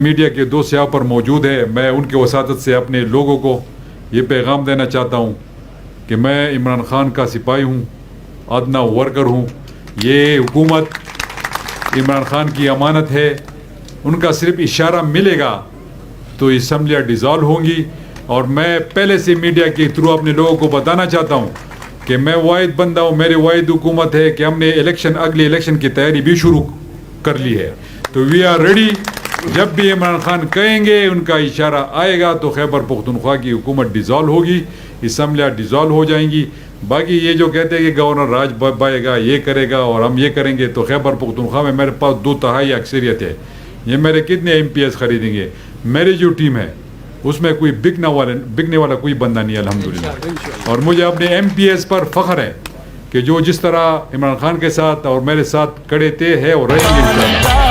Media کے دو سیاح پر موجود ہے. میں ان کے وساطت سے اپنے لوگوں کو یہ پیغام دینا چاہتا ہوں کہ میں عمران خان کا سپاہی ہوں, ادنیٰ ورکر ہوں. یہ حکومت عمران خان کی امانت ہے. ان کا صرف اشارہ ملے گا تو اسمبلیاں ڈیزالو ہوں گی. اور میں پہلے سے میڈیا کے تھرو اپنے لوگوں کو بتانا چاہتا ہوں کہ میں واحد بندہ ہوں, میری واحد حکومت ہے کہ ہم نے اگلے الیکشن کی تیاری بھی شروع کر لی ہے. تو وی آر ریڈی. جب بھی عمران خان کہیں گے, ان کا اشارہ آئے گا تو خیبر پختونخوا کی حکومت ڈیزالو ہوگی, اسمبلیاں ڈیزالو ہو جائیں گی. باقی یہ جو کہتے ہیں کہ گورنر راج بائے گا, یہ کرے گا اور ہم یہ کریں گے, تو خیبر پختونخوا میں میرے پاس 2/3 اکثریت ہے. یہ میرے کتنے ایم پی ایس خریدیں گے؟ میری جو ٹیم ہے اس میں کوئی بکنے والا کوئی بندہ نہیں ہے الحمدللہ. اور مجھے اپنے ایم پی ایس پر فخر ہے کہ جو جس طرح عمران خان کے ساتھ اور میرے ساتھ کھڑے تھے ہیں اور رہیں گے انشاءاللہ.